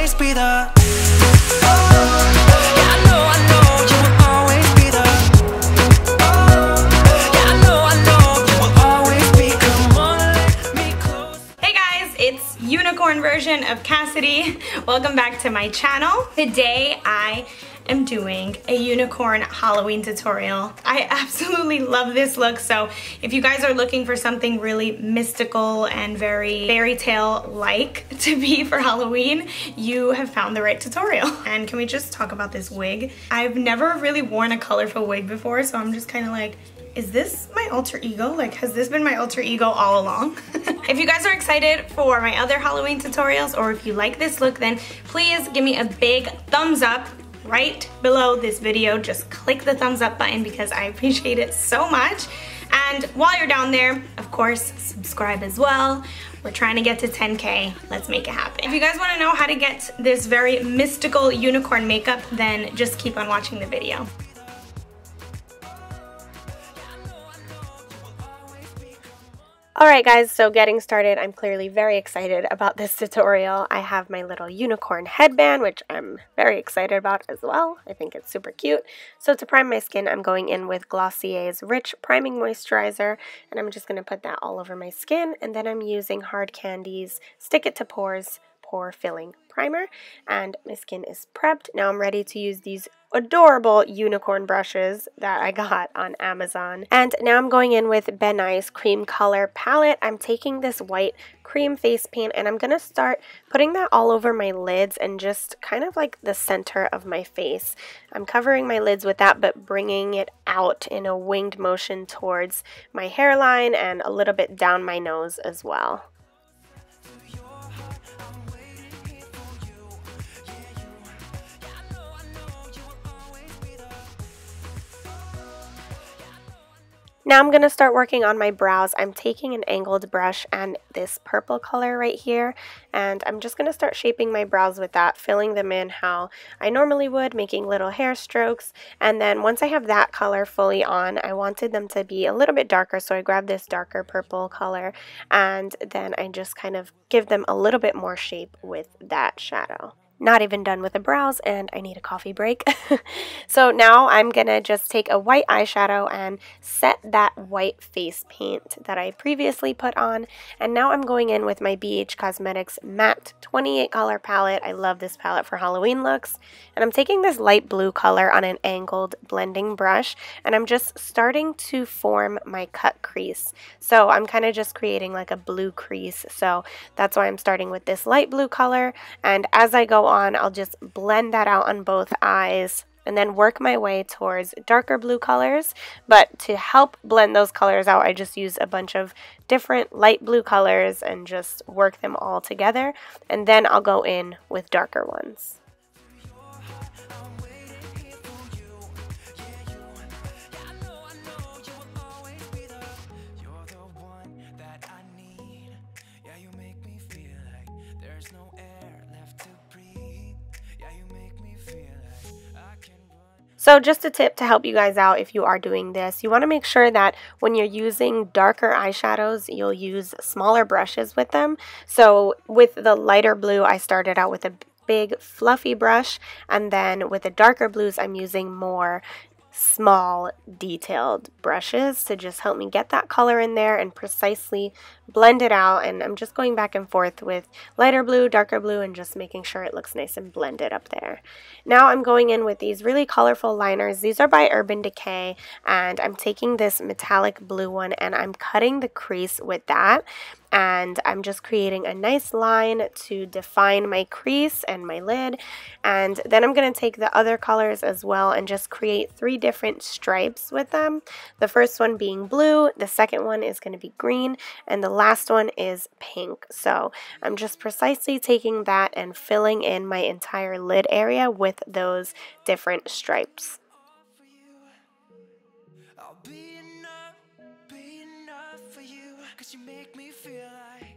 always be the. Yeah, I know you will always be the. Yeah, I know you will always be. Come on, let me close. Hey guys, it's unicorn version of Cassidy. Welcome back to my channel. Today I am doing a unicorn Halloween tutorial. I absolutely love this look, so if you guys are looking for something really mystical and very fairy tale like to be for Halloween, you have found the right tutorial. And can we just talk about this wig? I've never really worn a colorful wig before, so I'm just kind of like, is this my alter ego? Like, has this been my alter ego all along? If you guys are excited for my other Halloween tutorials, or if you like this look, then please give me a big thumbs up right below this video. Just click the thumbs up button because I appreciate it so much. And while you're down there, of course, subscribe as well. We're trying to get to 10K. Let's make it happen. If you guys want to know how to get this very mystical unicorn makeup, then just keep on watching the video. Alright guys, so getting started, I'm clearly very excited about this tutorial. I have my little unicorn headband, which I'm very excited about as well. I think it's super cute. So to prime my skin, I'm going in with Glossier's Rich Priming Moisturizer, and I'm just going to put that all over my skin, and then I'm using Hard Candy's Stick It to Pores Pore Filling Primer, and my skin is prepped. Now I'm ready to use these adorable unicorn brushes that I got on Amazon. And now I'm going in with Ben Nye's Cream Color Palette. I'm taking this white cream face paint and I'm going to start putting that all over my lids and just kind of like the center of my face. I'm covering my lids with that, but bringing it out in a winged motion towards my hairline and a little bit down my nose as well. Now I'm going to start working on my brows. I'm taking an angled brush and this purple color right here, and I'm just going to start shaping my brows with that, filling them in how I normally would, making little hair strokes. And then once I have that color fully on, I wanted them to be a little bit darker, so I grabbed this darker purple color, and then I just kind of give them a little bit more shape with that shadow. Not even done with the brows, and I need a coffee break. So now I'm gonna just take a white eyeshadow and set that white face paint that I previously put on. And now I'm going in with my BH Cosmetics Matte 28 color palette. I love this palette for Halloween looks. And I'm taking this light blue color on an angled blending brush, and I'm just starting to form my cut crease. So I'm kind of just creating like a blue crease. So that's why I'm starting with this light blue color. And as I go on, I'll just blend that out on both eyes and then work my way towards darker blue colors. But to help blend those colors out, I just use a bunch of different light blue colors and just work them all together, and then I'll go in with darker ones. So just a tip to help you guys out if you are doing this, you want to make sure that when you're using darker eyeshadows, you'll use smaller brushes with them. So with the lighter blue, I started out with a big fluffy brush, and then with the darker blues, I'm using more small detailed brushes to just help me get that color in there and precisely blend it out. And I'm just going back and forth with lighter blue, darker blue, and just making sure it looks nice and blended up there. Now I'm going in with these really colorful liners. These are by Urban Decay, and I'm taking this metallic blue one and I'm cutting the crease with that. And I'm just creating a nice line to define my crease and my lid. And then I'm going to take the other colors as well and just create 3 different stripes with them. The first one being blue, the second one is going to be green, and the last one is pink. So I'm just precisely taking that and filling in my entire lid area with those different stripes. You make me feel like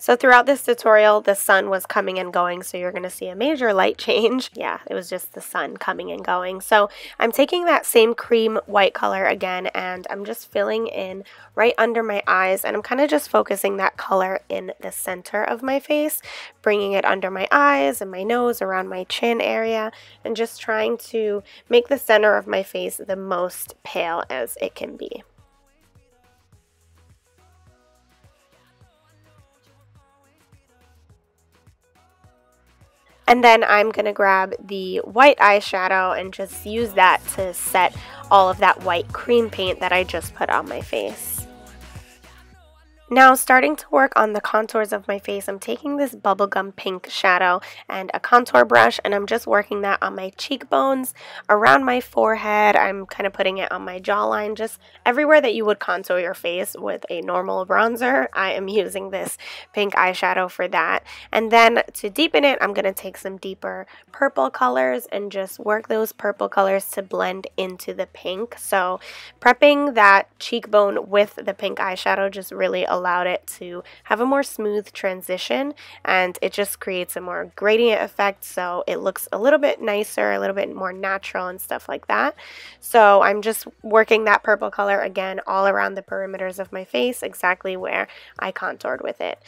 So throughout this tutorial, the sun was coming and going, so you're going to see a major light change. Yeah, it was just the sun coming and going. So I'm taking that same cream white color again, and I'm just filling in right under my eyes, and I'm kind of just focusing that color in the center of my face, bringing it under my eyes and my nose, around my chin area, and just trying to make the center of my face the most pale as it can be. And then I'm going to grab the white eyeshadow and just use that to set all of that white cream paint that I just put on my face. Now, starting to work on the contours of my face, I'm taking this bubblegum pink shadow and a contour brush, and I'm just working that on my cheekbones, around my forehead. I'm kind of putting it on my jawline, just everywhere that you would contour your face with a normal bronzer. I am using this pink eyeshadow for that. And then to deepen it, I'm going to take some deeper purple colors and just work those purple colors to blend into the pink. So prepping that cheekbone with the pink eyeshadow just really allowed it to have a more smooth transition, and it just creates a more gradient effect, so it looks a little bit nicer, a little bit more natural and stuff like that. So I'm just working that purple color again all around the perimeters of my face, exactly where I contoured with it.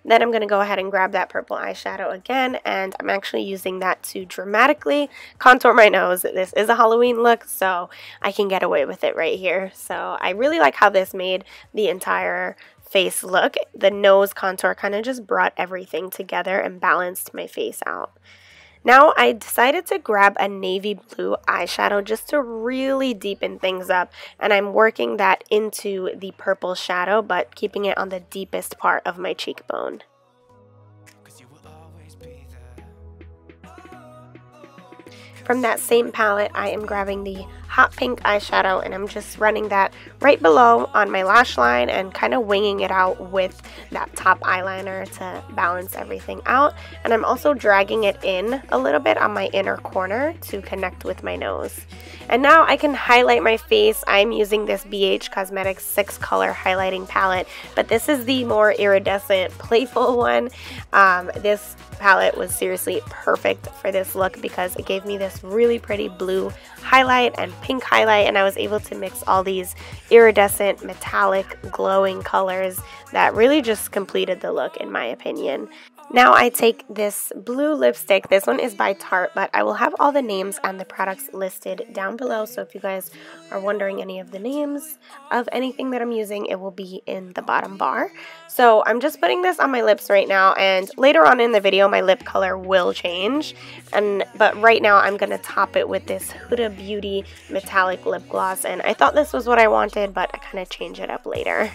Then I'm going to go ahead and grab that purple eyeshadow again, and I'm actually using that to dramatically contour my nose. This is a Halloween look, so I can get away with it right here. So I really like how this made the entire face look. The nose contour kind of just brought everything together and balanced my face out. Now I decided to grab a navy blue eyeshadow just to really deepen things up, and I'm working that into the purple shadow but keeping it on the deepest part of my cheekbone. From that same palette, I am grabbing the hot pink eyeshadow, and I'm just running that right below on my lash line and kind of winging it out with that top eyeliner to balance everything out. And I'm also dragging it in a little bit on my inner corner to connect with my nose. And now I can highlight my face. I'm using this BH Cosmetics 6-color highlighting palette, but this is the more iridescent, playful one. This palette was seriously perfect for this look because it gave me this really pretty blue highlight and pink highlight, and I was able to mix all these iridescent, metallic, glowing colors that really just completed the look in my opinion. Now I take this blue lipstick. This one is by Tarte, but I will have all the names and the products listed down below, so if you guys are wondering any of the names of anything that I'm using, it will be in the bottom bar. So I'm just putting this on my lips right now, and later on in the video my lip color will change, but right now I'm going to top it with this Huda Beauty metallic lip gloss, and I thought this was what I wanted, but I kind of change it up later.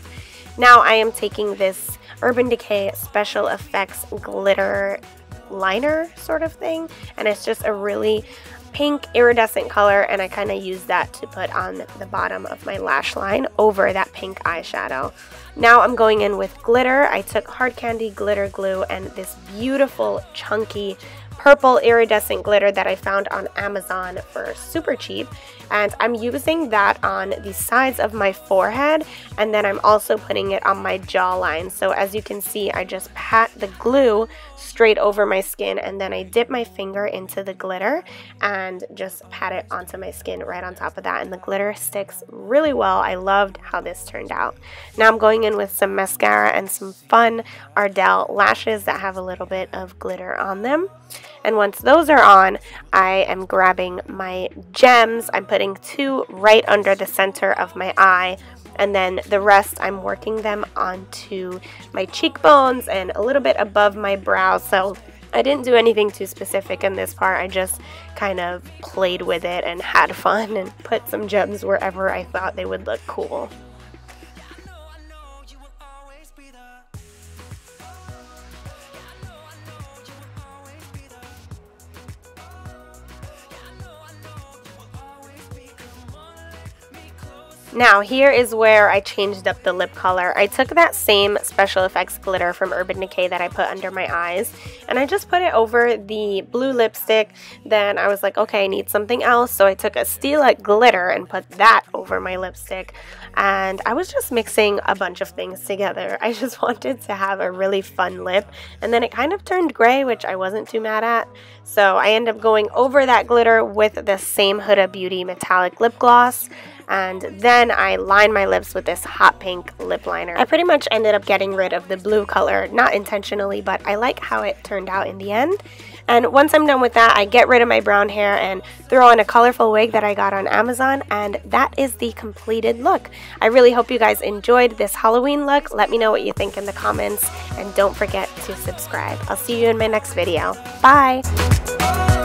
Now I am taking this Urban Decay Special Effects glitter liner sort of thing, and it's just a really pink iridescent color, and I kind of use that to put on the bottom of my lash line over that pink eyeshadow. Now I'm going in with glitter. I took Hard Candy glitter glue and this beautiful chunky purple iridescent glitter that I found on Amazon for super cheap, and I'm using that on the sides of my forehead, and then I'm also putting it on my jawline. So as you can see, I just pat the glue straight over my skin, and then I dip my finger into the glitter and just pat it onto my skin right on top of that, and the glitter sticks really well. I loved how this turned out. Now I'm going in with some mascara and some fun Ardell lashes that have a little bit of glitter on them. And once those are on, I am grabbing my gems. I'm putting 2 right under the center of my eye, and then the rest I'm working them onto my cheekbones and a little bit above my brows. So I didn't do anything too specific in this part. I just kind of played with it and had fun and put some gems wherever I thought they would look cool. Now here is where I changed up the lip color. I took that same Special Effects glitter from Urban Decay that I put under my eyes, and I just put it over the blue lipstick. Then I was like, okay, I need something else, so I took a Stila glitter and put that over my lipstick, and I was just mixing a bunch of things together. I just wanted to have a really fun lip, and then it kind of turned gray, which I wasn't too mad at, so I ended up going over that glitter with the same Huda Beauty metallic lip gloss, and then I lined my lips with this hot pink lip liner. I pretty much ended up getting rid of the blue color, not intentionally, but I like how it turned out in the end. And once I'm done with that, I get rid of my brown hair and throw on a colorful wig that I got on Amazon, and that is the completed look. I really hope you guys enjoyed this Halloween look. Let me know what you think in the comments, and don't forget to subscribe. I'll see you in my next video. Bye!